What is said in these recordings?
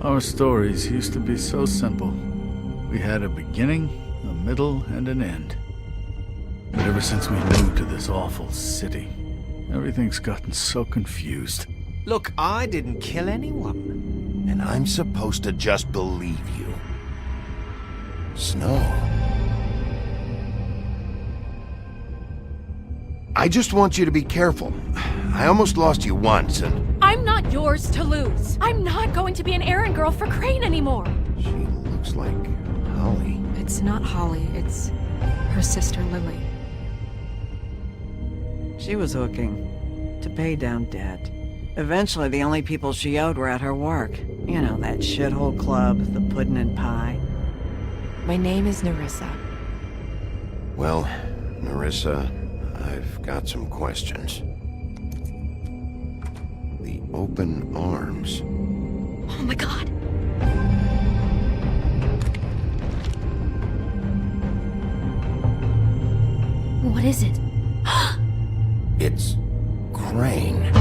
Our stories used to be so simple. We had a beginning, a middle, and an end. But ever since we moved to this awful city, everything's gotten so confused. Look, I didn't kill anyone. And I'm supposed to just believe you. Snow. I just want you to be careful. I almost lost you once, and... I'm not yours to lose. I'm not going to be an errand girl for Crane anymore. She looks like Holly. It's not Holly, it's her sister Lily. She was hooking to pay down debt. Eventually, the only people she owed were at her work. You know, that shithole club, the Puddin' and Pie. My name is Nerissa. Well, Nerissa, I've got some questions. The open arms. Oh my god. What is it? It's Crane.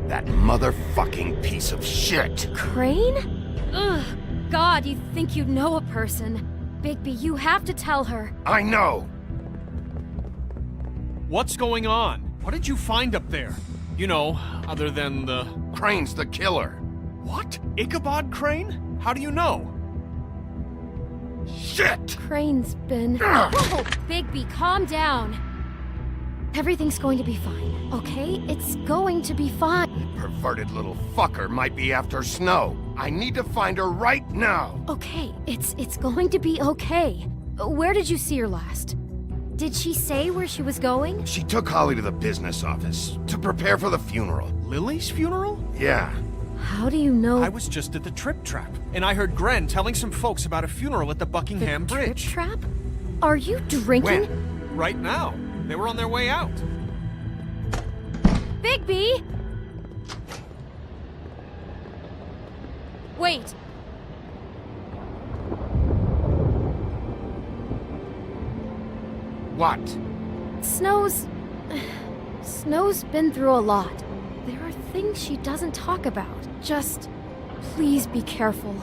That motherfucking piece of shit! Crane? Ugh. God, you think you know a person. Bigby, you have to tell her. I know! What's going on? What did you find up there? You know, other than the... Crane's the killer. What? Ichabod Crane? How do you know? Shit! Crane's been... Whoa! Bigby, calm down. Everything's going to be fine, okay? It's going to be fine. Perverted little fucker might be after Snow. I need to find her right now. Okay, it's going to be okay. Where did you see her last? Did she say where she was going? She took Holly to the business office to prepare for the funeral. Lily's funeral? Yeah. How do you know? I was just at the Trip Trap, and I heard Gren telling some folks about a funeral at the Buckingham the Bridge. Trip trap? Are you drinking? When? Right now. They were on their way out. Bigby! Wait. What? Snow's been through a lot. There are things she doesn't talk about. Just please be careful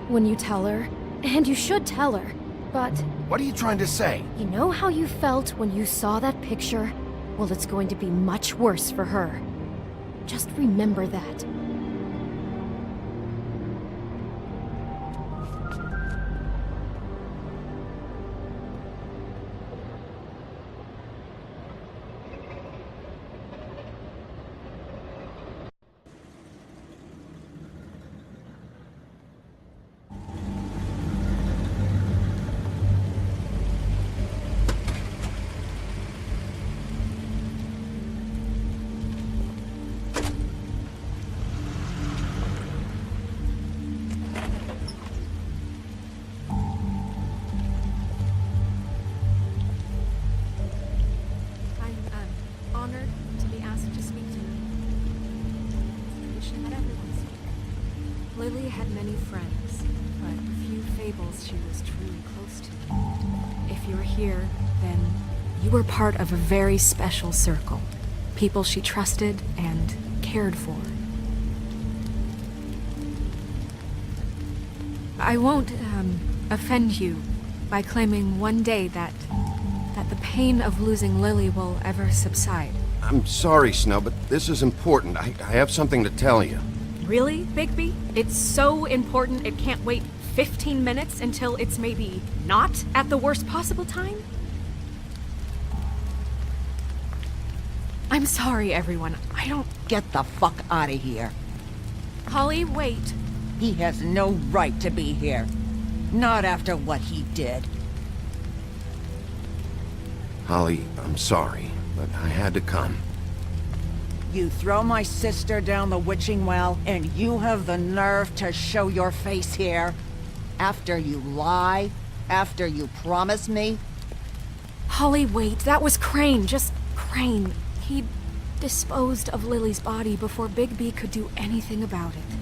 when you tell her. And you should tell her. But What are you trying to say? you know how you felt when you saw that picture? Well, it's going to be much worse for her. Just remember that. I'm honored to be asked to speak to you. It's a tradition that everyone speaks. Lily had many friends, but few fables she was truly close to. If you're here, then you were part of a very special circle. People she trusted and cared for. I won't, offend you by claiming one day that the pain of losing Lily will ever subside. I'm sorry, Snow, but this is important. I have something to tell you. Really, Bigby? It's so important it can't wait 15 minutes until it's maybe not at the worst possible time? I'm sorry, everyone. I don't... Get the fuck out of here. Holly, wait. He has no right to be here. Not after what he did. Holly, I'm sorry, but I had to come. You throw my sister down the witching well, and you have the nerve to show your face here? After you lie? After you promise me? Holly, wait. That was Crane. Just Crane. He disposed of Lily's body before Bigby could do anything about it.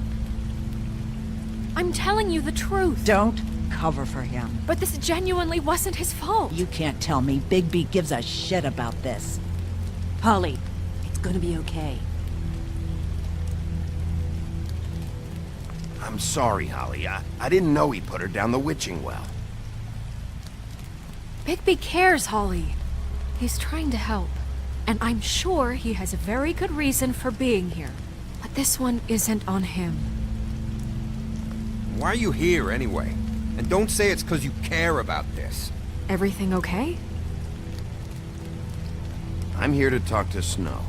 I'm telling you the truth. Don't cover for him. But this genuinely wasn't his fault. You can't tell me Bigby gives a shit about this. Holly, it's gonna be okay. I'm sorry, Holly. I didn't know he put her down the witching well. Bigby cares, Holly. He's trying to help. And I'm sure he has a very good reason for being here. But this one isn't on him. Why are you here, anyway? And don't say it's because you care about this. Everything okay? I'm here to talk to Snow.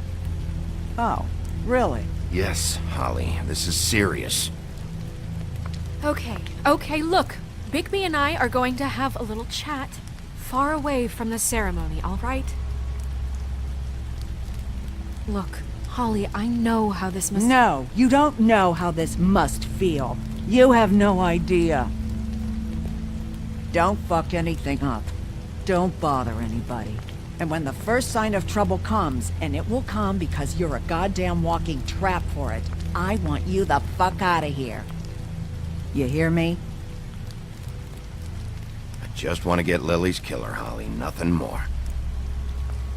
Oh, really? Yes, Holly, this is serious. Okay, look. Bigby and I are going to have a little chat far away from the ceremony, all right? Look, Holly, I know how this must... No, you don't know how this must feel. You have no idea. Don't fuck anything up. Don't bother anybody. And when the first sign of trouble comes, and it will come because you're a goddamn walking trap for it, I want you the fuck out of here. You hear me? I just want to get Lily's killer, Holly, nothing more.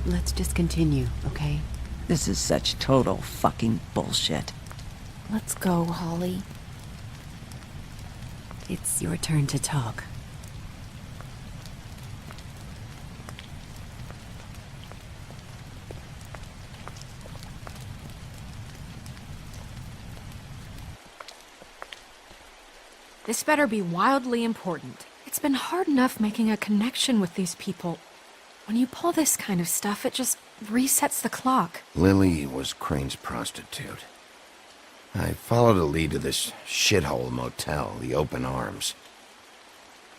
Let's just continue, okay? This is such total fucking bullshit. Let's go, Holly. It's your turn to talk. This better be wildly important. It's been hard enough making a connection with these people. When you pull this kind of stuff, it just resets the clock. Lily was Crane's prostitute. I followed a lead to this shithole motel, the Open Arms.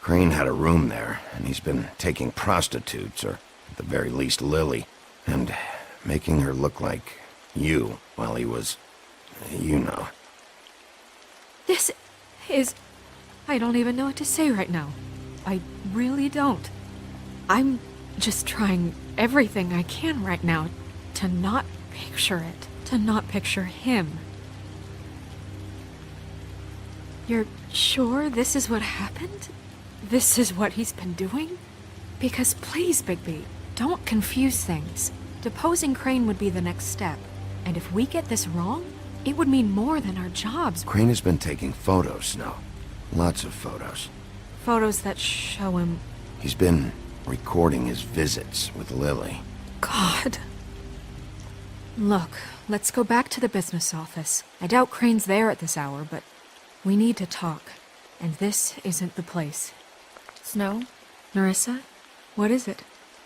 Crane had a room there, and he's been taking prostitutes, or at the very least Lily, and making her look like you while he was, you know. This is... I don't even know what to say right now. I really don't. I'm just trying everything I can right now to not picture it, to not picture him. You're sure this is what happened? This is what he's been doing? Because please, Bigby, don't confuse things. Deposing Crane would be the next step. And if we get this wrong, it would mean more than our jobs. Crane has been taking photos, Snow. Lots of photos. Photos that show him... He's been recording his visits with Lily. God. Look, let's go back to the business office. I doubt Crane's there at this hour, but we need to talk. And this isn't the place. Snow? Nerissa? What is it?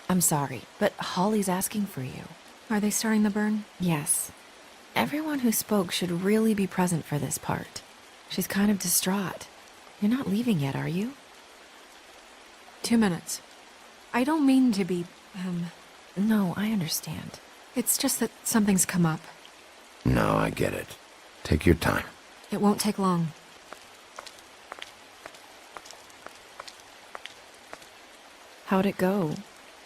I'm sorry, but Holly's asking for you. Are they starting the burn? Yes. Everyone who spoke should really be present for this part. She's kind of distraught. You're not leaving yet, are you? 2 minutes. I don't mean to be, No, I understand. It's just that something's come up. No, I get it. Take your time. It won't take long. How'd it go?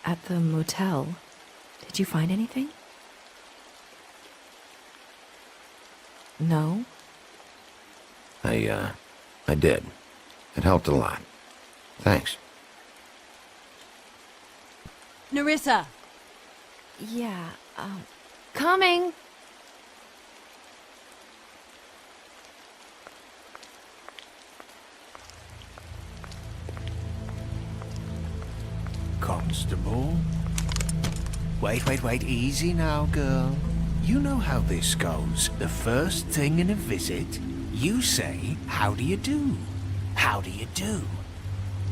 At the motel? Did you find anything? No? I did. It helped a lot. Thanks. Nerissa! Yeah, coming! Constable? Wait, easy now, girl. You know how this goes. The first thing in a visit, you say, "How do you do? How do you do?"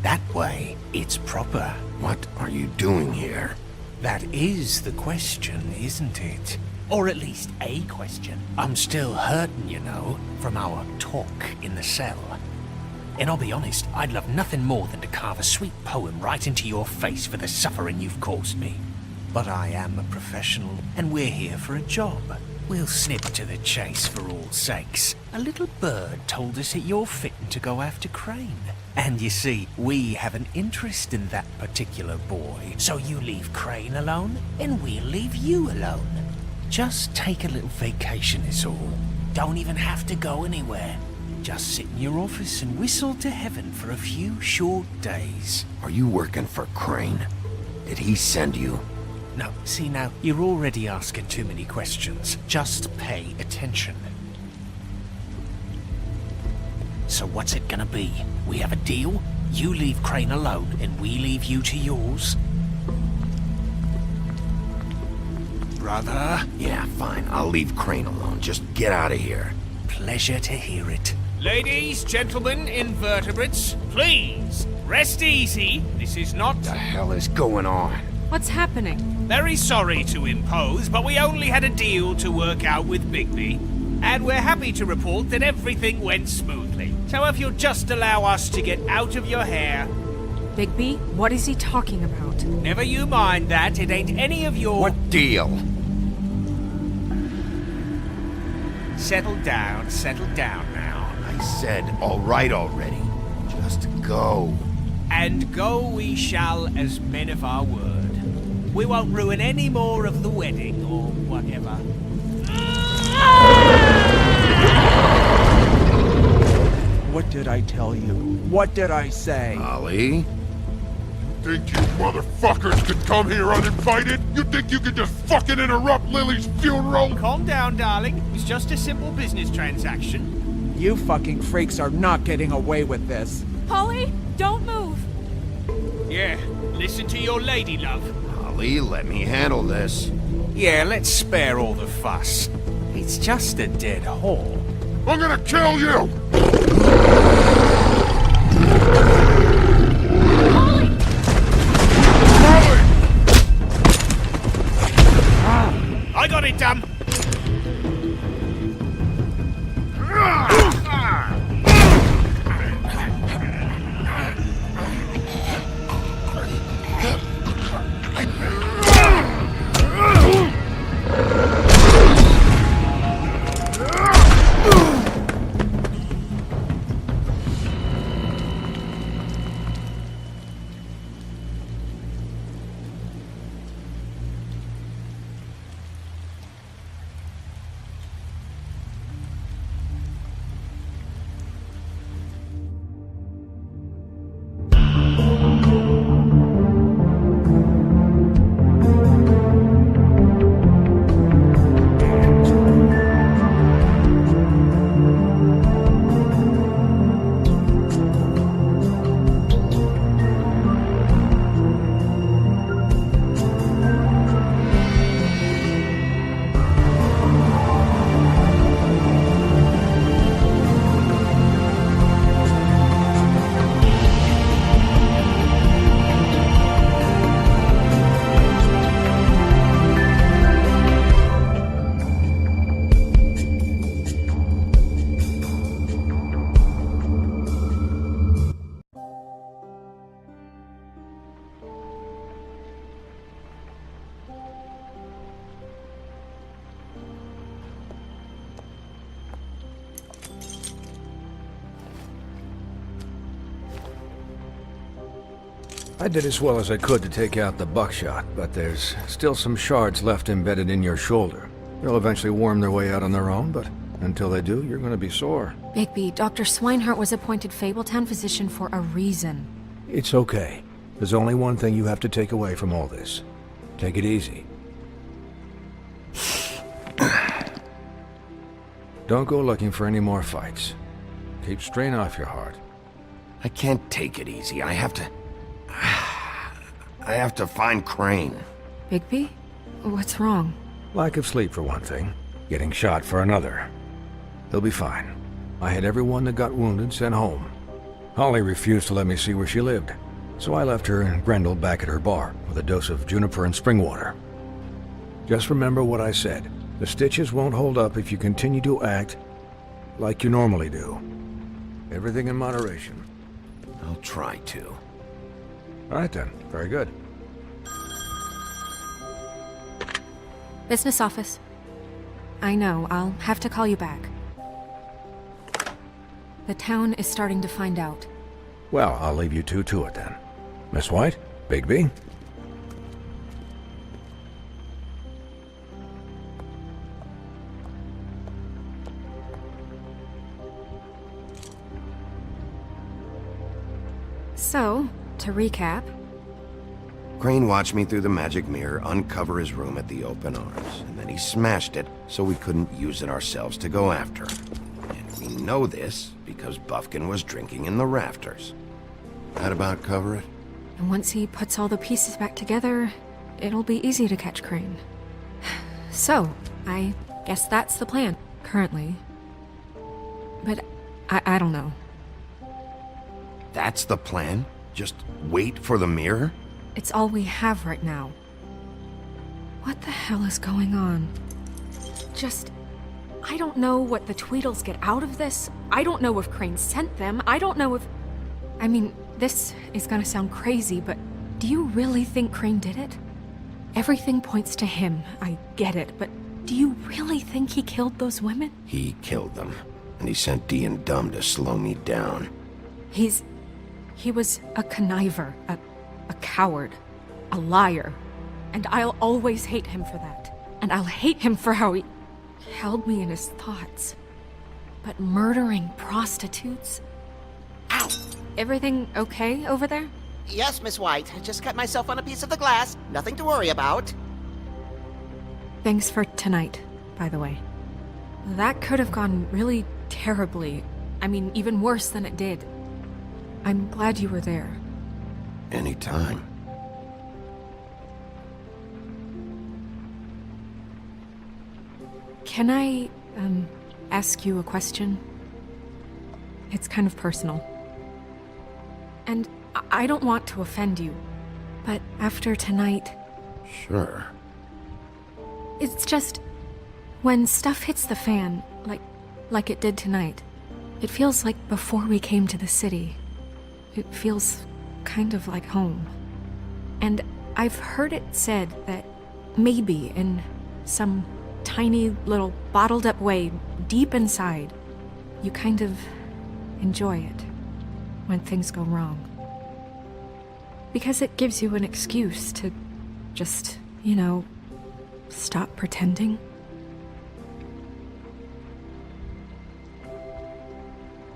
That way, it's proper. What are you doing here? That is the question, isn't it? Or at least a question. I'm still hurting, you know, from our talk in the cell. And I'll be honest, I'd love nothing more than to carve a sweet poem right into your face for the suffering you've caused me. But I am a professional, and we're here for a job. We'll snip to the chase for all sakes. A little bird told us that you're fitting to go after Crane. And you see, we have an interest in that particular boy. So you leave Crane alone, and we'll leave you alone. Just take a little vacation is all. Don't even have to go anywhere. Just sit in your office and whistle to heaven for a few short days. Are you working for Crane? Did he send you? No, see now, you're already asking too many questions. Just pay attention. So what's it gonna be? We have a deal? You leave Crane alone, and we leave you to yours? Brother? Yeah, fine. I'll leave Crane alone. Just get out of here. Pleasure to hear it. Ladies, gentlemen, invertebrates, please, rest easy. This is not... What the hell is going on? What's happening? Very sorry to impose, but we only had a deal to work out with Bigby. And we're happy to report that everything went smoothly. So if you'll just allow us to get out of your hair... Bigby, what is he talking about? Never you mind that, it ain't any of your... What deal? Settle down now. I said all right already. Just go. And go we shall as men of our word. We won't ruin any more of the wedding or whatever. What did I tell you? What did I say? Ollie? Think you motherfuckers could come here uninvited? You think you could just fucking interrupt Lily's funeral? Calm down, darling. It's just a simple business transaction. You fucking freaks are not getting away with this. Polly, don't move! Yeah, listen to your lady, love. Ollie, let me handle this. Yeah, let's spare all the fuss. It's just a dead hole. I'm gonna kill you! I got it, damn! I did as well as I could to take out the buckshot, but there's still some shards left embedded in your shoulder. They'll eventually worm their way out on their own, but until they do, you're gonna be sore. Bigby, Dr. Swinehart was appointed Fabletown physician for a reason. It's okay. There's only one thing you have to take away from all this. Take it easy. Don't go looking for any more fights. Keep strain off your heart. I can't take it easy. I have to find Crane. Bigby? What's wrong? Lack of sleep for one thing. Getting shot for another. He'll be fine. I had everyone that got wounded sent home. Holly refused to let me see where she lived, so I left her and Grendel back at her bar with a dose of juniper and spring water. Just remember what I said. The stitches won't hold up if you continue to act like you normally do. Everything in moderation. I'll try to. All right then. Very good. Business office. I know, I'll have to call you back. The town is starting to find out. Well, I'll leave you two to it then. Miss White? Bigby? So, to recap, Crane watched me through the magic mirror uncover his room at the Open Arms, and then he smashed it so we couldn't use it ourselves to go after him. And we know this because Buffkin was drinking in the rafters. That about cover it? and once he puts all the pieces back together, it'll be easy to catch Crane. So, I guess that's the plan, currently. But I don't know. That's the plan? Just wait for the mirror? It's all we have right now. What the hell is going on? I don't know what the Tweedles get out of this. I don't know if Crane sent them. I don't know if... I mean, this is gonna sound crazy, but do you really think Crane did it? Everything points to him, I get it, but do you really think he killed those women? He killed them, and he sent Dee and Dumb to slow me down. He was a conniver, a coward, a liar, and I'll always hate him for that. And I'll hate him for how he held me in his thoughts. But murdering prostitutes? Ow! Everything okay over there? Yes, Miss White. I just cut myself on a piece of the glass. Nothing to worry about. Thanks for tonight, by the way. That could have gone really terribly. I mean, even worse than it did. I'm glad you were there. Anytime. Can I, ask you a question? It's kind of personal. And I don't want to offend you, but after tonight... Sure. It's just... when stuff hits the fan, like it did tonight, it feels like before we came to the city. It feels kind of like home. And I've heard it said that maybe in some tiny little bottled up way deep inside, you kind of enjoy it when things go wrong. Because it gives you an excuse to just, stop pretending.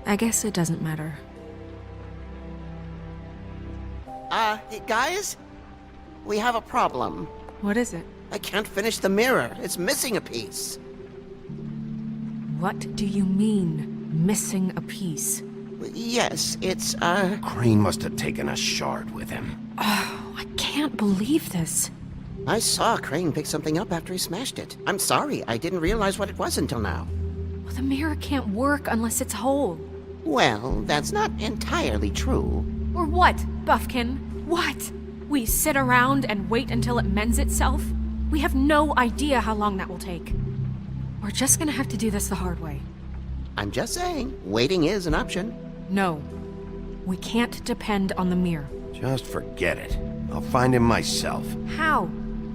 I guess it doesn't matter. Guys? We have a problem. What is it? I can't finish the mirror. It's missing a piece. What do you mean, missing a piece? Yes, it's, Crane must have taken a shard with him. Oh, I can't believe this. I saw Crane pick something up after he smashed it. I'm sorry, I didn't realize what it was until now. Well, the mirror can't work unless it's whole. Well, that's not entirely true. Or what, Buffkin? What? We sit around and wait until it mends itself? We have no idea how long that will take. We're just gonna have to do this the hard way. I'm just saying, waiting is an option. No. We can't depend on the mirror. Just forget it. I'll find him myself. How?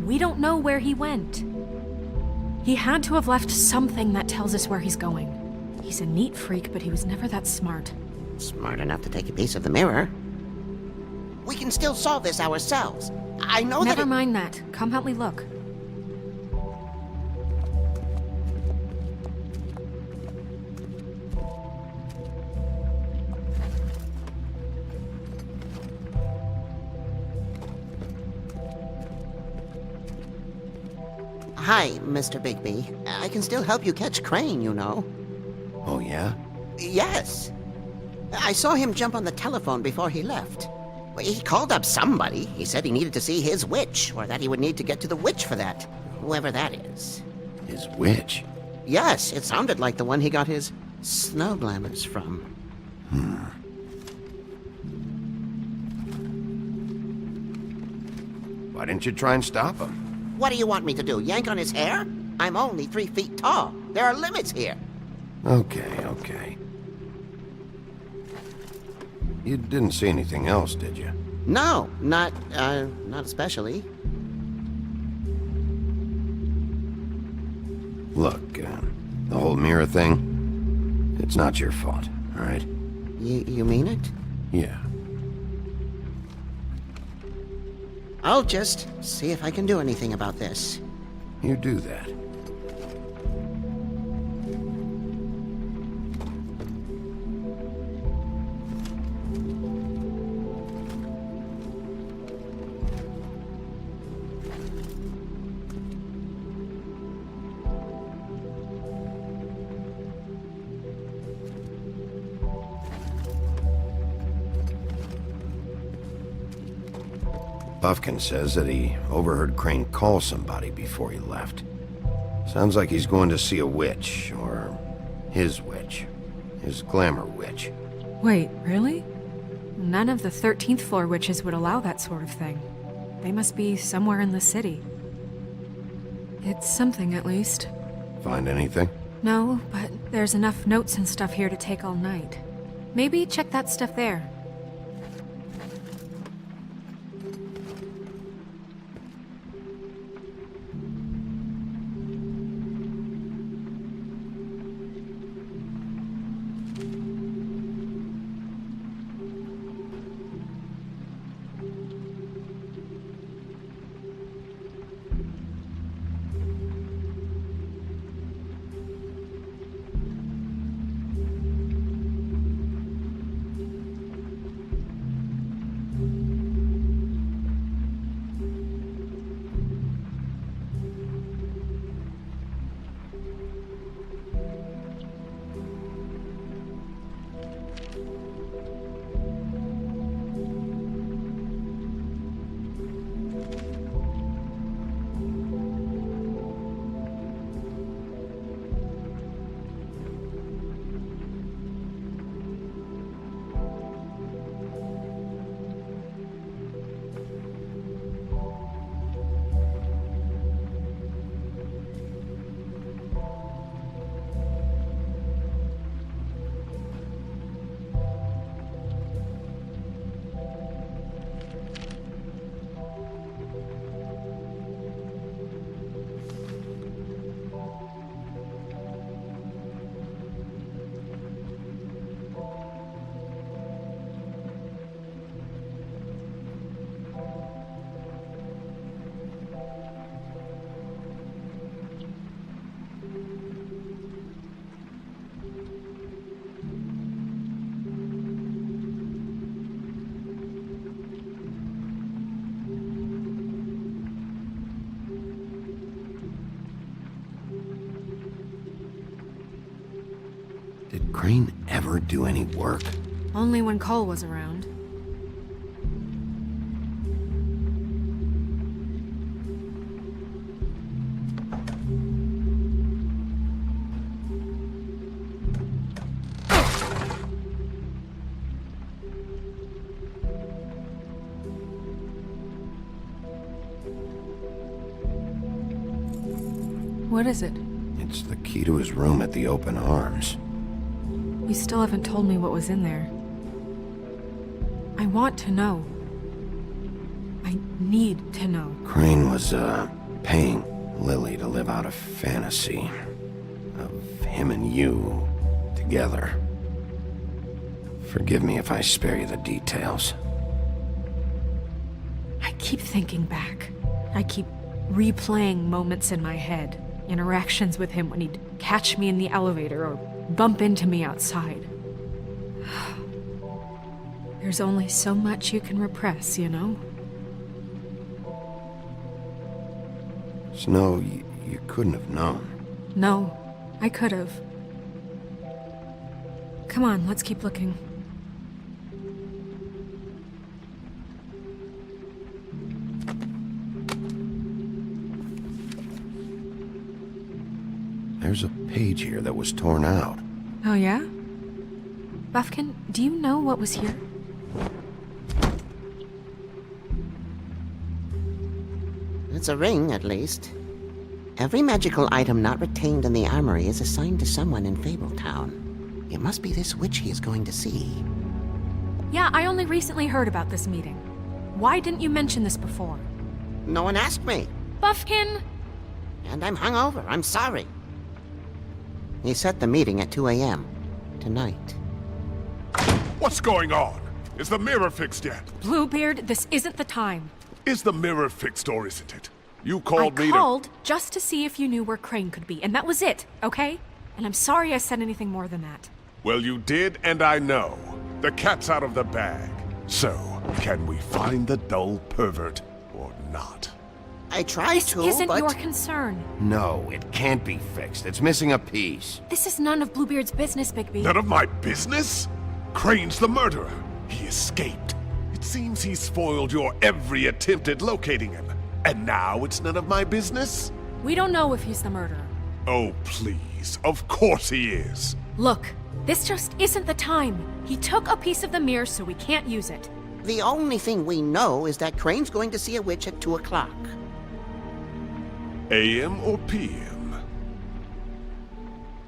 We don't know where he went. He had to have left something that tells us where he's going. He's a neat freak, but he was never that smart. Smart enough to take a piece of the mirror. We can still solve this ourselves. I know Never mind that. Come help me look. Hi, Mr. Bigby. I can still help you catch Crane, you know. Oh, yeah? Yes. I saw him jump on the telephone before he left. He called up somebody. He said he needed to see his witch, or that he would need to get to the witch for that. Whoever that is. His witch? Yes, it sounded like the one he got his snow glamours from. Why didn't you try and stop him? What do you want me to do, yank on his hair? I'm only 3 feet tall. There are limits here. Okay. You didn't see anything else, did you? No, not especially. Look, the whole mirror thing, it's not your fault, all right? You mean it? Yeah. I'll just see if I can do anything about this. You do that. Buffkin says that he overheard Crane call somebody before he left. Sounds like he's going to see a witch, or his witch. His glamour witch. Wait, really? None of the 13th floor witches would allow that sort of thing. They must be somewhere in the city. It's something, at least. Find anything? No, but there's enough notes and stuff here to take all night. Maybe check that stuff there. Did Crane ever do any work? Only when Cole was around. What is it? It's the key to his room at the Open Arms. You still haven't told me what was in there. I want to know. I need to know. Crane was, paying Lily to live out a fantasy of him and you together. Forgive me if I spare you the details. I keep thinking back. I keep replaying moments in my head. Interactions with him when he'd catch me in the elevator or bump into me outside. There's only so much you can repress, you know? Snow, you couldn't have known. No, I could have. Come on, let's keep looking. There's a page here that was torn out. Oh, yeah? Buffkin, do you know what was here? It's a ring, at least. Every magical item not retained in the armory is assigned to someone in Fabletown. It must be this witch he is going to see. Yeah, I only recently heard about this meeting. Why didn't you mention this before? No one asked me. Buffkin! And I'm hungover. I'm sorry. He set the meeting at 2 a.m. tonight. What's going on? Is the mirror fixed yet? Bluebeard, this isn't the time. Is the mirror fixed or isn't it? You I called me called just to see if you knew where Crane could be, and that was it, okay? And I'm sorry I said anything more than that. Well, you did, and I know. The cat's out of the bag. So, can we find the dull pervert or not? I tried This to, isn't but... your concern. No, it can't be fixed. It's missing a piece. This is none of Bluebeard's business, Bigby. None of my business? Crane's the murderer. He escaped. It seems he spoiled your every attempt at locating him. And now it's none of my business? We don't know if he's the murderer. Oh, please. Of course he is. Look, this just isn't the time. He took a piece of the mirror, so we can't use it. The only thing we know is that Crane's going to see a witch at 2 o'clock. AM or PM?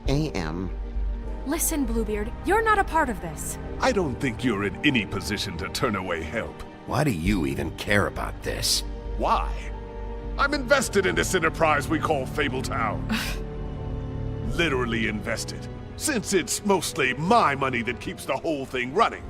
AM. Listen, Bluebeard, you're not a part of this. I don't think you're in any position to turn away help. Why do you even care about this? Why? I'm invested in this enterprise we call Fabletown. Literally invested, since it's mostly my money that keeps the whole thing running.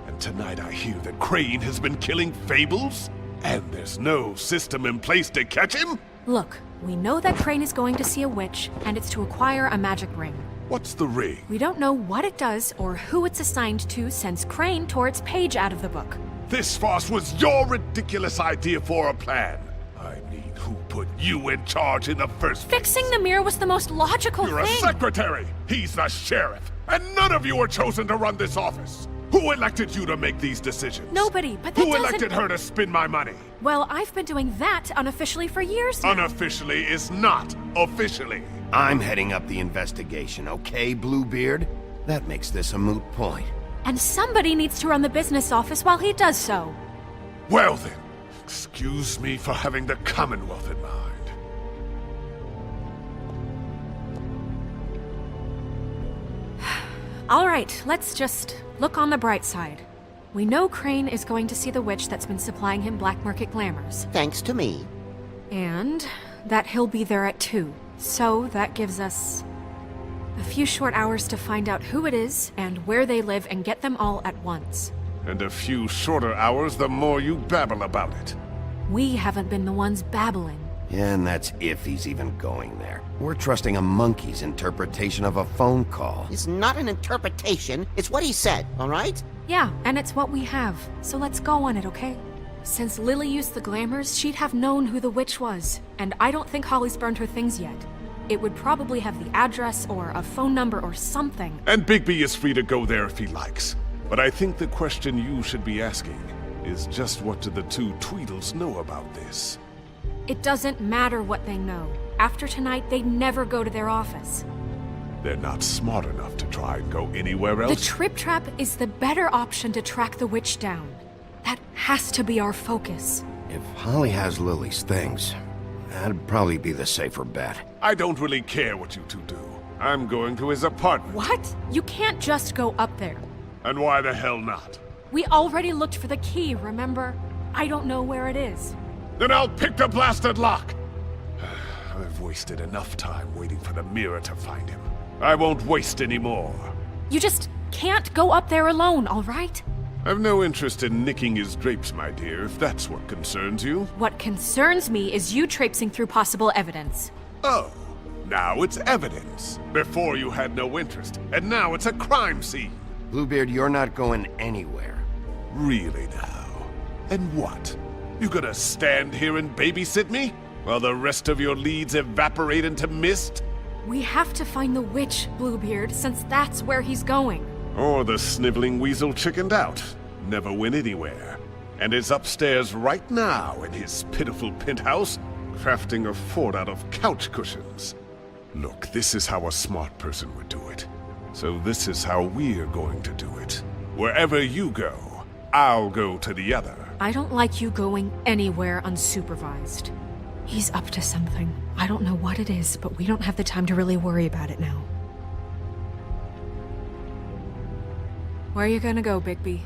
And tonight I hear that Crane has been killing Fables? And there's no system in place to catch him? Look, we know that Crane is going to see a witch, and it's to acquire a magic ring. What's the ring? We don't know what it does or who it's assigned to since Crane tore its page out of the book. This farce was your ridiculous idea for a plan. I mean, who put you in charge in the first place? Fixing the mirror was the most logical You're thing. a secretary! He's the sheriff! And none of you were chosen to run this office! Who elected you to make these decisions? Nobody, but that Who doesn't... elected her to spend my money? Well, I've been doing that unofficially for years now. Unofficially is not officially. I'm heading up the investigation, okay, Bluebeard? That makes this a moot point. And somebody needs to run the business office while he does so. Well then, excuse me for having the Commonwealth in mind. All right, let's just look on the bright side. We know Crane is going to see the witch that's been supplying him black market glamours. Thanks to me. And that he'll be there at 2. So that gives us a few short hours to find out who it is and where they live and get them all at once. And a few shorter hours the more you babble about it. We haven't been the ones babbling. Yeah, and that's if he's even going there. We're trusting a monkey's interpretation of a phone call. It's not an interpretation, it's what he said, all right? Yeah, and it's what we have. So let's go on it, okay? Since Lily used the glamours, she'd have known who the witch was. And I don't think Holly's burned her things yet. It would probably have the address or a phone number or something. And Bigby is free to go there if he likes. But I think the question you should be asking is just what do the two Tweedles know about this? It doesn't matter what they know. After tonight, they'd never go to their office. They're not smart enough to try and go anywhere else. The Trip Trap is the better option to track the witch down. That has to be our focus. If Holly has Lily's things, that'd probably be the safer bet. I don't really care what you two do. I'm going to his apartment. What? You can't just go up there. And why the hell not? We already looked for the key, remember? I don't know where it is. Then I'll pick the blasted lock! I've wasted enough time waiting for the mirror to find him. I won't waste any more. You just can't go up there alone, all right? I've no interest in nicking his drapes, my dear, if that's what concerns you. What concerns me is you traipsing through possible evidence. Oh, now it's evidence. Before you had no interest, and now it's a crime scene. Bluebeard, you're not going anywhere. Really now? And what? You gonna stand here and babysit me? While the rest of your leads evaporate into mist? We have to find the witch, Bluebeard, since that's where he's going. Or the sniveling weasel chickened out. Never went anywhere. And is upstairs right now in his pitiful penthouse, crafting a fort out of couch cushions. Look, this is how a smart person would do it. So this is how we're going to do it. Wherever you go, I'll go to the other. I don't like you going anywhere unsupervised. He's up to something. I don't know what it is, but we don't have the time to really worry about it now. Where are you gonna go, Bigby?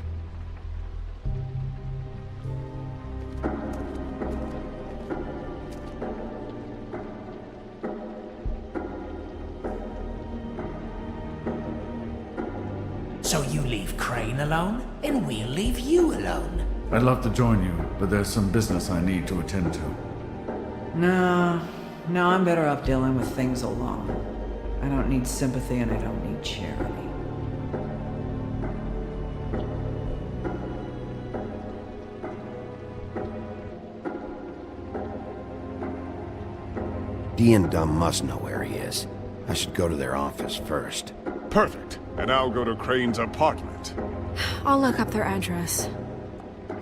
So you leave Crane alone, and we'll leave you alone. I'd love to join you, but there's some business I need to attend to. No, I'm better off dealing with things alone. I don't need sympathy and I don't need charity. Dee and Dumb must know where he is. I should go to their office first. Perfect. And I'll go to Crane's apartment. I'll look up their address.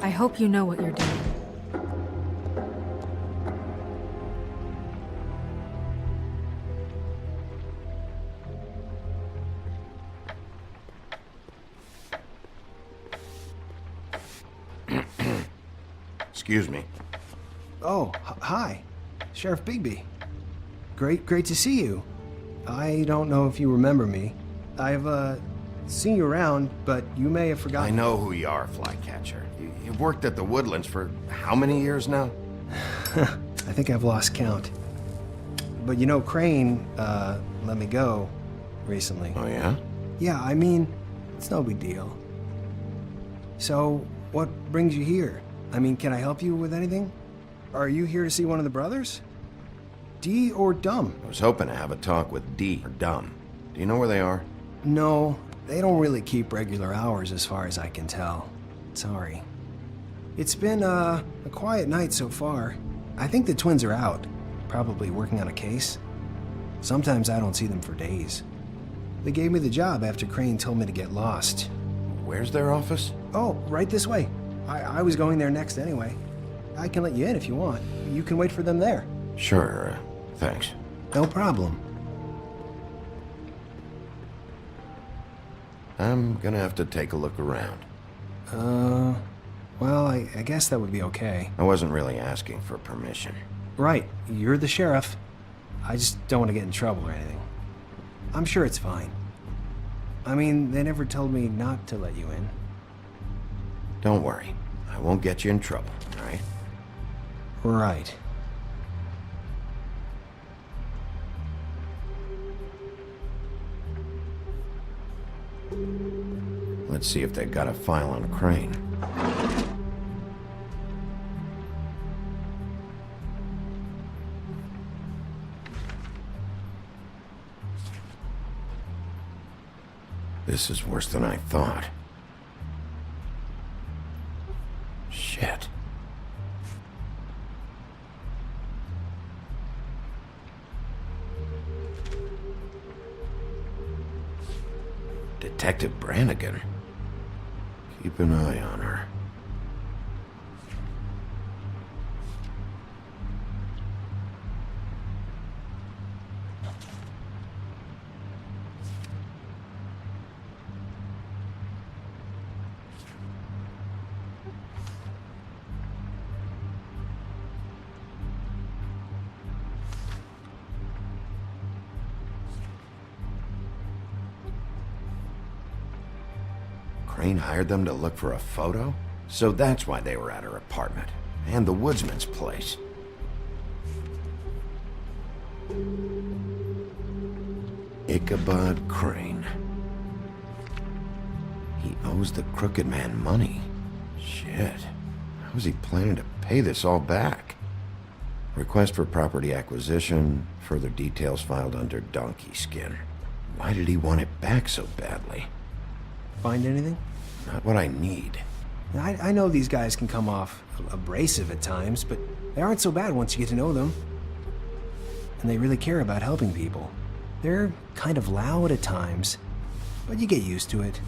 I hope you know what you're doing. Excuse me. Oh, hi. Sheriff Bigby. Great to see you. I don't know if you remember me. I've, seen you around, but you may have forgotten. I know who you are, Flycatcher. You've worked at the Woodlands for how many years now? I think I've lost count. But you know, Crane, let me go recently. Oh, yeah? Yeah, I mean, it's no big deal. So, what brings you here? I mean, can I help you with anything? Are you here to see one of the brothers? Dee or Dumb? I was hoping to have a talk with Dee or Dumb. Do you know where they are? No, they don't really keep regular hours as far as I can tell. Sorry. It's been, a quiet night so far. I think the twins are out, probably working on a case. Sometimes I don't see them for days. They gave me the job after Crane told me to get lost. Where's their office? Oh, right this way. I was going there next anyway. I can let you in if you want. You can wait for them there. Sure, thanks. No problem. I'm gonna have to take a look around. Well, I guess that would be okay. I wasn't really asking for permission. Right, you're the sheriff. I just don't want to get in trouble or anything. I'm sure it's fine. I mean, they never told me not to let you in. Don't worry. I won't get you in trouble, all right? Right. Let's see if they've got a file on Crane. This is worse than I thought. Shit. Detective Brannigan. Keep an eye on her. Crane hired them to look for a photo? So that's why they were at her apartment. And the woodsman's place. Ichabod Crane. He owes the crooked man money. Shit. How is he planning to pay this all back? Request for property acquisition. Further details filed under donkey skin. Why did he want it back so badly? Find anything? Not what I need. I know these guys can come off abrasive at times, but they aren't so bad once you get to know them. And they really care about helping people. They're kind of loud at times, but you get used to it.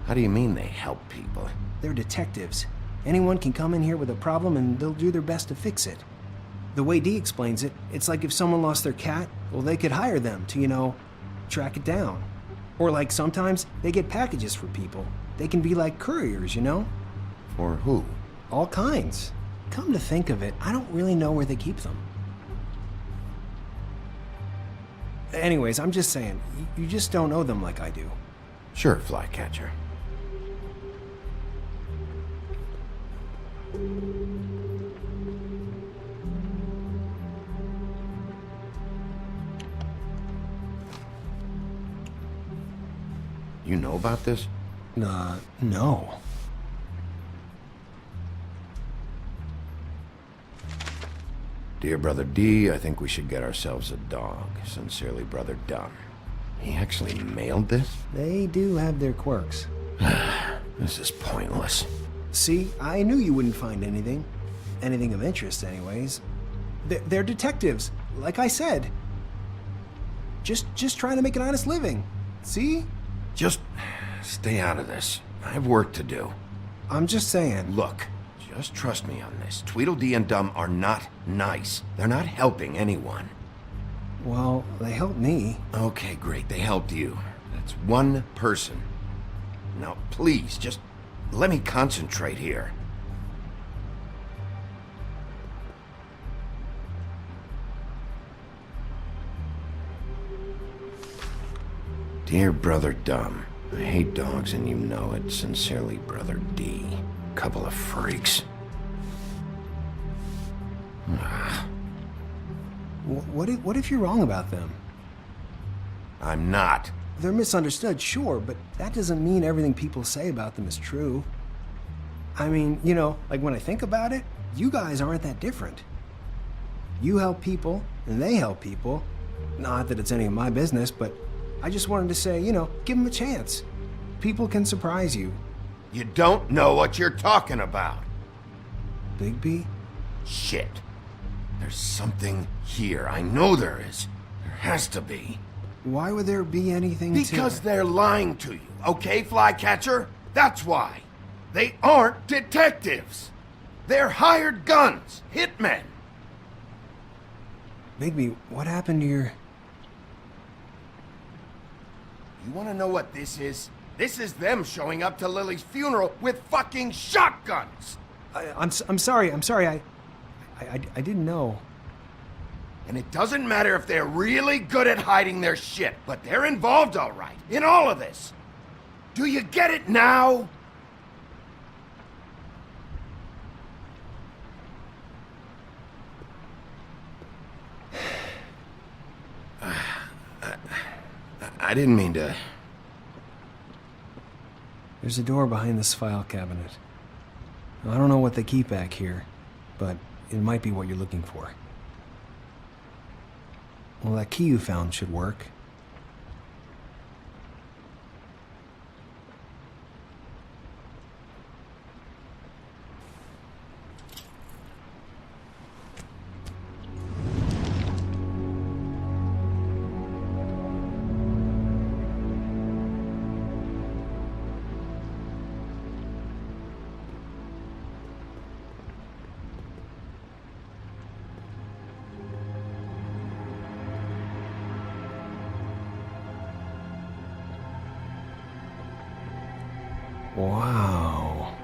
How do you mean they help people? They're detectives. Anyone can come in here with a problem and they'll do their best to fix it. The way Dee explains it, it's like if someone lost their cat, well, they could hire them to, you know, track it down. Or like sometimes they get packages for people. They can be like couriers, you know? For who? All kinds. Come to think of it, I don't really know where they keep them. Anyways, I'm just saying, you just don't know them like I do. Sure, Flycatcher. You know about this? No. Dear Brother D, I think we should get ourselves a dog. Sincerely, Brother Dunn. He actually mailed this? They do have their quirks. This is pointless. See, I knew you wouldn't find anything. Anything of interest, anyways. They're detectives, like I said. Just trying to make an honest living. See? Just stay out of this. I have work to do. I'm just saying. Look, just trust me on this. Tweedledee and Dum are not nice. They're not helping anyone. Well, they helped me. Okay, great. They helped you. That's one person. Now, please, just let me concentrate here. Dear Brother Dum, I hate dogs and you know it. Sincerely, Brother D. Couple of freaks. What if you're wrong about them? I'm not. They're misunderstood, sure, but that doesn't mean everything people say about them is true. I mean, you know, like when I think about it, you guys aren't that different. You help people, and they help people. Not that it's any of my business, but I just wanted to say, you know, give them a chance. People can surprise you. You don't know what you're talking about. Bigby? Shit. There's something here. I know there is. There has to be. Why would there be anything Because they're lying to you, okay, Flycatcher? That's why. They aren't detectives. They're hired guns, hitmen. Bigby, what happened to your... You want to know what this is? This is them showing up to Lily's funeral with fucking shotguns! I'm sorry. I didn't know. And it doesn't matter if they're really good at hiding their shit, but they're involved all right, in all of this. Do you get it now? I didn't mean to... There's a door behind this file cabinet. I don't know what they keep back here, but it might be what you're looking for. Well, that key you found should work. Wow.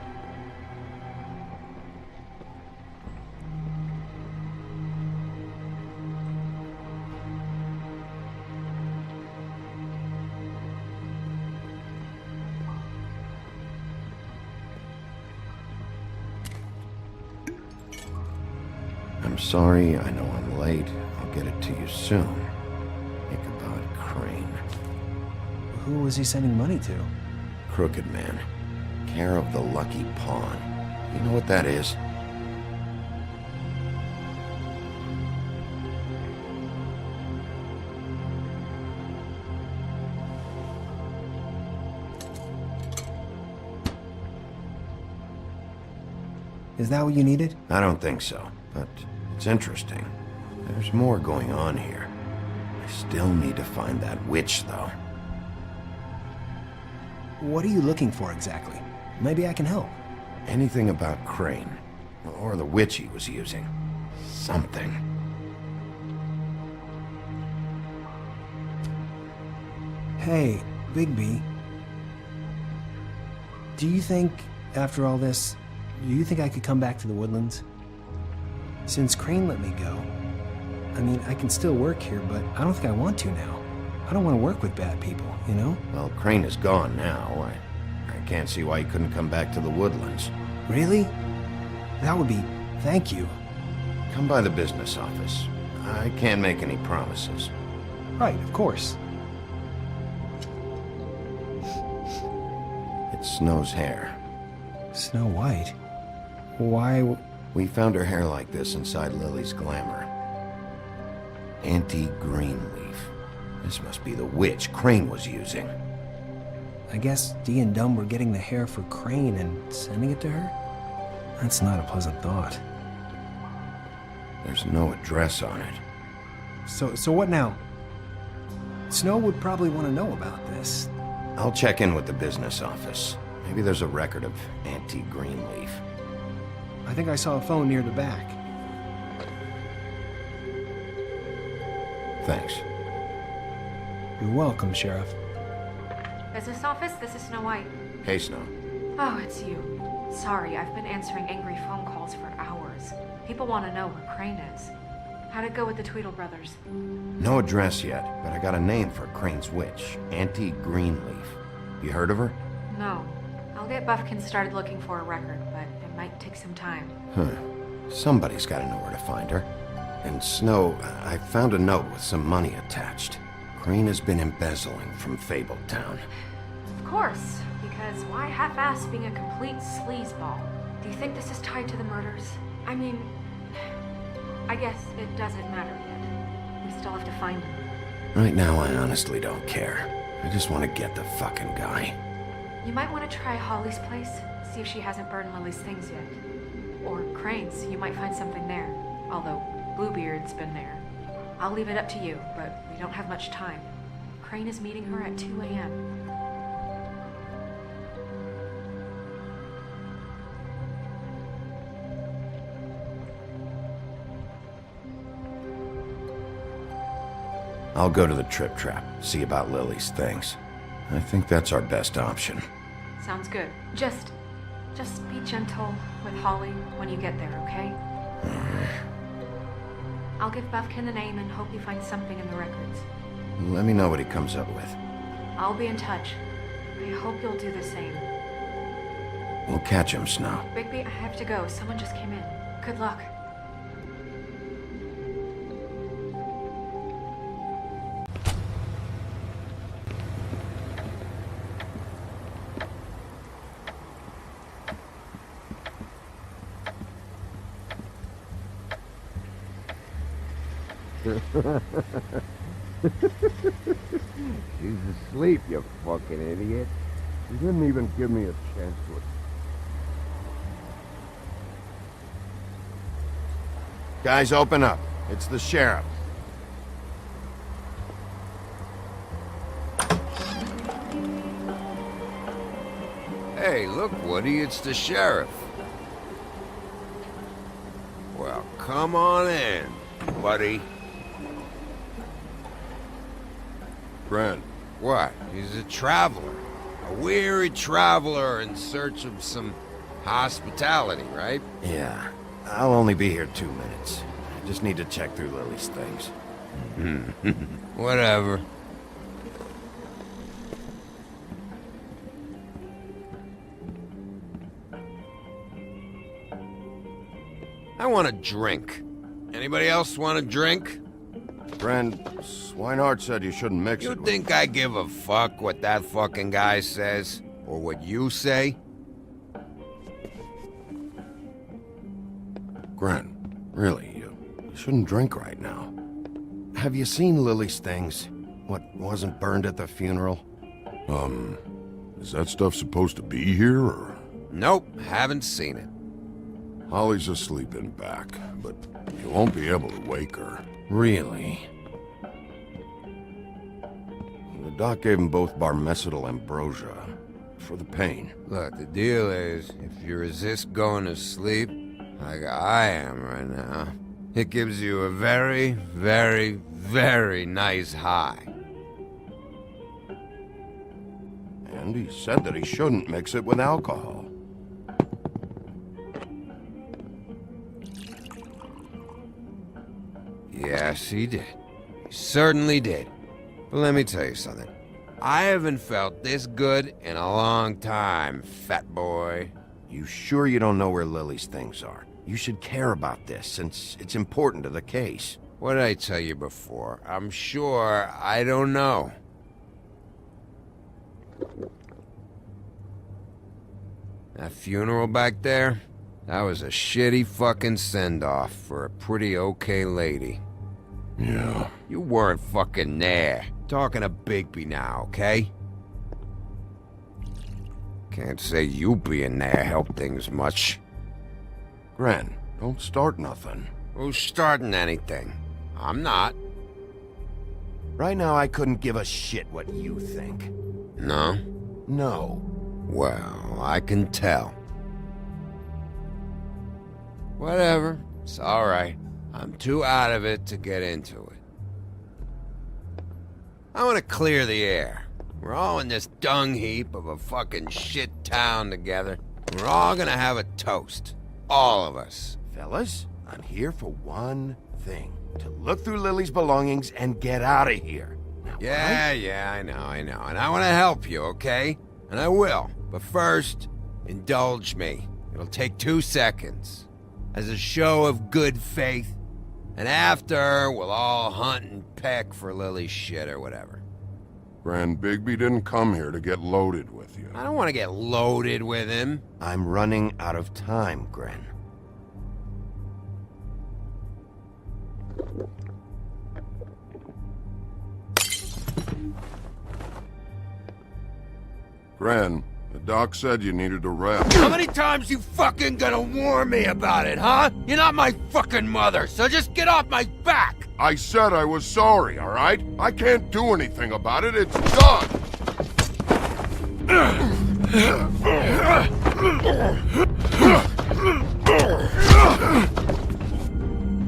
I'm sorry, I know I'm late. I'll get it to you soon. Ichabod Crane. Who was he sending money to? Crooked Man. Care of the Lucky Pawn. You know what that is? Is that what you needed? I don't think so, but it's interesting. There's more going on here. I still need to find that witch, though. What are you looking for exactly? Maybe I can help. Anything about Crane, or the witch he was using. Something. Hey, Bigby. Do you think, after all this, do you think I could come back to the Woodlands? Since Crane let me go, I mean, I can still work here, but I don't think I want to now. I don't want to work with bad people, you know? Well, Crane is gone now. I can't see why he couldn't come back to the Woodlands. Really? That would be... thank you. Come by the business office. I can't make any promises. Right, of course. It's Snow's hair. Snow White? Why... We found her hair like this inside Lily's glamour. Auntie Greenleaf. This must be the witch Crane was using. I guess Dee and Dumb were getting the hair for Crane and sending it to her? That's not a pleasant thought. There's no address on it. So what now? Snow would probably want to know about this. I'll check in with the business office. Maybe there's a record of Auntie Greenleaf. I think I saw a phone near the back. Thanks. You're welcome, Sheriff. Business office, this is Snow White. Hey, Snow. Oh, it's you. Sorry, I've been answering angry phone calls for hours. People want to know where Crane is. How'd it go with the Tweedle brothers? No address yet, but I got a name for Crane's witch. Auntie Greenleaf. You heard of her? No. I'll get Buffkin started looking for a record, but it might take some time. Huh. Somebody's got to know where to find her. And Snow, I found a note with some money attached. Crane has been embezzling from Fabletown. Of course, because why half-ass being a complete sleazeball? Do you think this is tied to the murders? I mean, I guess it doesn't matter yet. We still have to find him. Right now, I honestly don't care. I just want to get the fucking guy. You might want to try Holly's place, see if she hasn't burned Lily's things yet. Or Crane's, you might find something there. Although, Bluebeard's been there. I'll leave it up to you, but we don't have much time. Crane is meeting her at 2 a.m. I'll go to the Trip Trap, see about Lily's things. I think that's our best option. Sounds good. Just be gentle with Holly when you get there, okay? I'll give Buffkin the name and hope you find something in the records. Let me know what he comes up with. I'll be in touch. I hope you'll do the same. We'll catch him, Snow. Bigby, I have to go. Someone just came in. Good luck. She's asleep, you fucking idiot. She didn't even give me a chance to... Guys, open up. It's the sheriff. Hey, look, Woody, it's the sheriff. Well, come on in, buddy. Brent. What? He's a traveler. A weary traveler in search of some hospitality, right? Yeah. I'll only be here 2 minutes. I just need to check through Lily's things. Whatever. I want a drink. Anybody else want a drink? Friend, Swinehart said you shouldn't mix You it with... think I give a fuck what that fucking guy says? Or what you say? Gren, really, you shouldn't drink right now. Have you seen Lily's things? What wasn't burned at the funeral? Is that stuff supposed to be here, or...? Nope, haven't seen it. Holly's asleep in back, but you won't be able to wake her. Really? The doc gave them both Barmecidal ambrosia for the pain. Look, the deal is, if you resist going to sleep, like I am right now, it gives you a very, very, very nice high. And he said that he shouldn't mix it with alcohol. Yes, he did. He certainly did. But let me tell you something. I haven't felt this good in a long time, fat boy. You sure you don't know where Lily's things are? You should care about this, since it's important to the case. What did I tell you before? I'm sure I don't know. That funeral back there? That was a shitty fucking send-off for a pretty okay lady. Yeah. You weren't fucking there. Talking to Bigby now, okay? Can't say you being there helped things much. Gren, don't start nothing. Who's starting anything? I'm not. Right now, I couldn't give a shit what you think. No? No. Well, I can tell. Whatever. It's alright. I'm too out of it to get into it. I want to clear the air. We're all in this dung heap of a fucking shit town together. We're all gonna have a toast. All of us. Fellas, I'm here for one thing. To look through Lily's belongings and get out of here. Now, Yeah, I know. And I want to help you, okay? And I will. But first, indulge me. It'll take 2 seconds. As a show of good faith. And after, we'll all hunt and peck for Lily's shit or whatever. Grand Bigby didn't come here to get loaded with you. I don't want to get loaded with him. I'm running out of time, Gren. Gren, the doc said you needed a rest. How many times you fucking gonna warn me about it, huh? You're not my fucking mother, so just get off my back! I said I was sorry, all right? I can't do anything about it. It's done.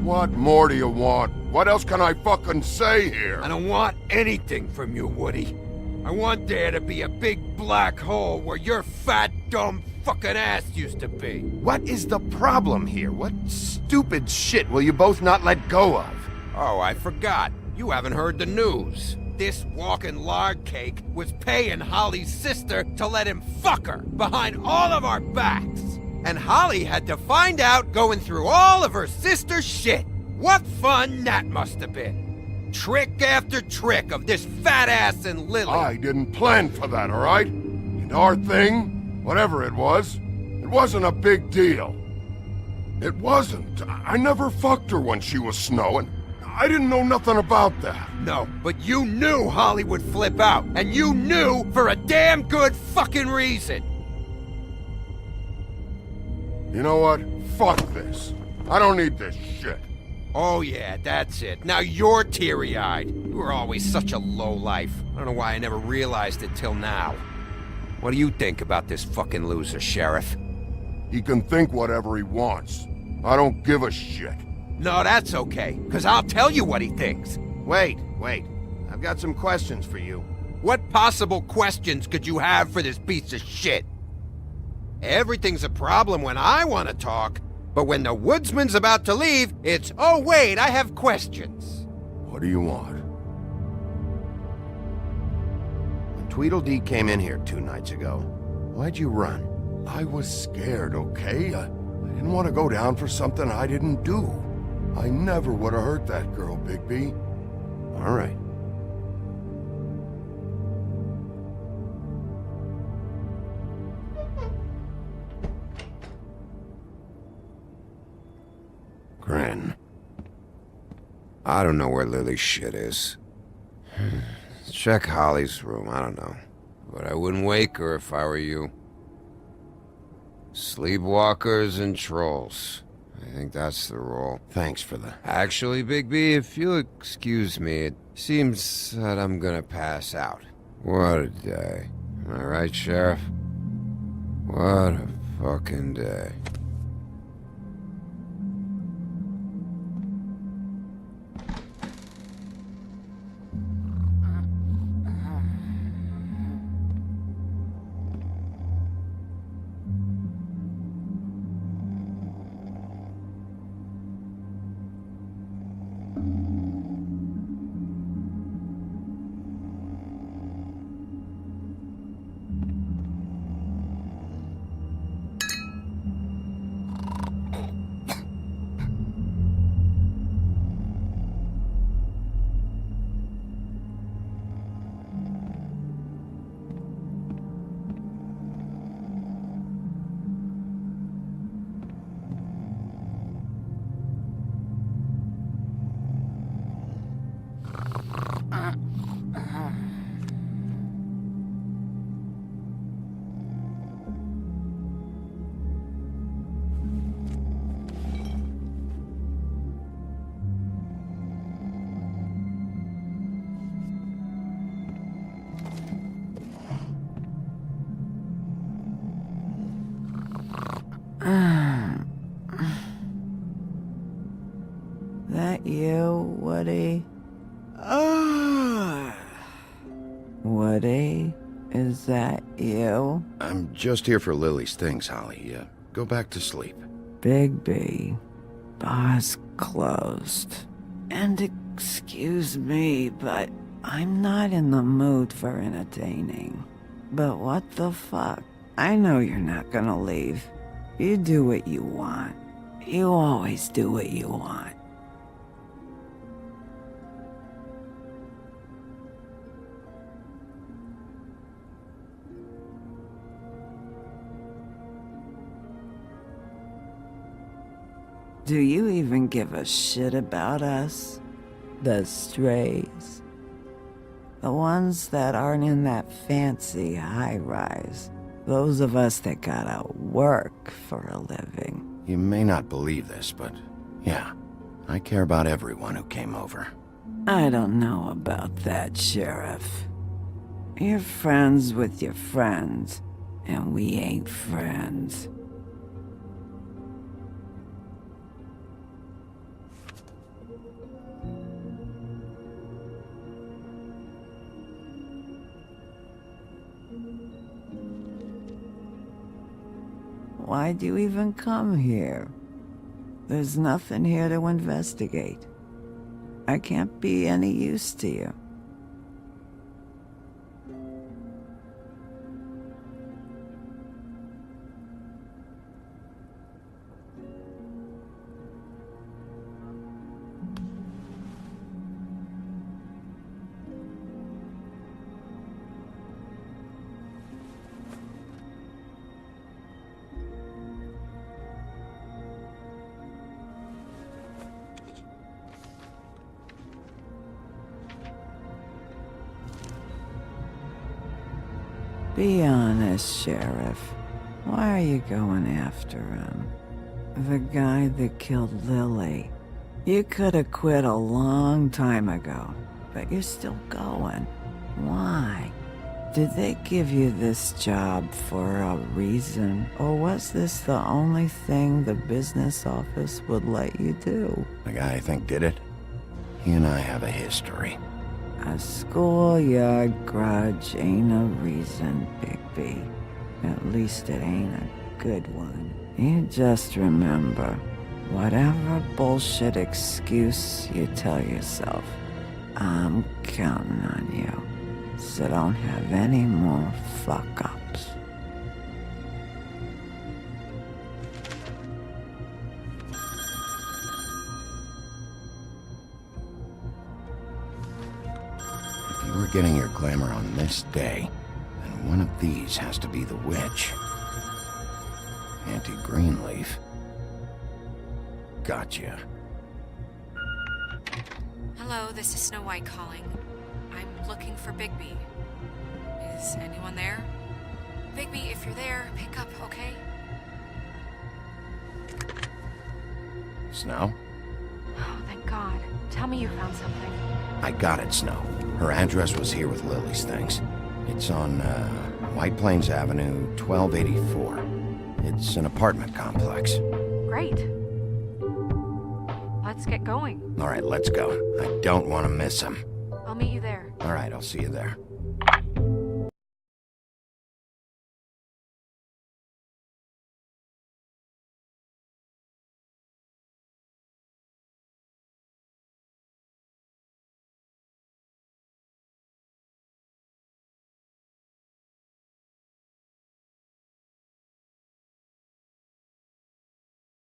What more do you want? What else can I fucking say here? I don't want anything from you, Woody. I want there to be a big black hole where your fat, dumb fucking ass used to be. What is the problem here? What stupid shit will you both not let go of? Oh, I forgot. You haven't heard the news. This walking lard cake was paying Holly's sister to let him fuck her behind all of our backs. And Holly had to find out going through all of her sister's shit. What fun that must have been. Trick after trick of this fat ass and Lily. I didn't plan for that, all right? And our thing, whatever it wasn't a big deal. It wasn't. I never fucked her when she was snowing. I didn't know nothing about that. No, but you knew Holly would flip out, and you knew for a damn good fucking reason. You know what? Fuck this. I don't need this shit. Oh yeah, that's it. Now you're teary-eyed. You were always such a lowlife. I don't know why I never realized it till now. What do you think about this fucking loser, Sheriff? He can think whatever he wants. I don't give a shit. No, that's okay, because I'll tell you what he thinks. Wait. I've got some questions for you. What possible questions could you have for this piece of shit? Everything's a problem when I want to talk, but when the woodsman's about to leave, it's, oh wait, I have questions. What do you want? When Tweedledee came in here 2 nights ago, why'd you run? I was scared, okay? I didn't want to go down for something I didn't do. I never would have hurt that girl, Bigby. All right. Gren. I don't know where Lily's shit is. Check Holly's room, I don't know. But I wouldn't wake her if I were you. Sleepwalkers and trolls. I think that's the rule. Thanks for the... Actually, Bigby, if you'll excuse me, it seems that I'm gonna pass out. What a day. Am I right, Sheriff? What a fucking day. you, Woody? Woody, is that you? I'm just here for Lily's things, Holly. Go back to sleep. Bigby, bar's closed. And excuse me, but I'm not in the mood for entertaining. But what the fuck? I know you're not gonna leave. You do what you want. You always do what you want. Do you even give a shit about us? The strays? The ones that aren't in that fancy high-rise. Those of us that gotta work for a living. You may not believe this, but yeah, I care about everyone who came over. I don't know about that, Sheriff. You're friends with your friends, and we ain't friends. Why'd you even come here? There's nothing here to investigate. I can't be any use to you. Be honest, Sheriff. Why are you going after him? The guy that killed Lily. You could have quit a long time ago, but you're still going. Why? Did they give you this job for a reason, or was this the only thing the business office would let you do? The guy I think did it, he and I have a history. A schoolyard grudge ain't a reason, Bigby. At least it ain't a good one. You just remember, whatever bullshit excuse you tell yourself, I'm counting on you. So don't have any more fuck-ups. We're getting your glamour on this day, and one of these has to be the witch. Auntie Greenleaf. Gotcha. Hello, this is Snow White calling. I'm looking for Bigby. Is anyone there? Bigby, if you're there, pick up, okay? Snow? Oh, thank God. Tell me you found something. I got it, Snow. Her address was here with Lily's things. It's on, White Plains Avenue, 1284. It's an apartment complex. Great. Let's get going. All right, let's go. I don't want to miss him. I'll meet you there. All right, I'll see you there.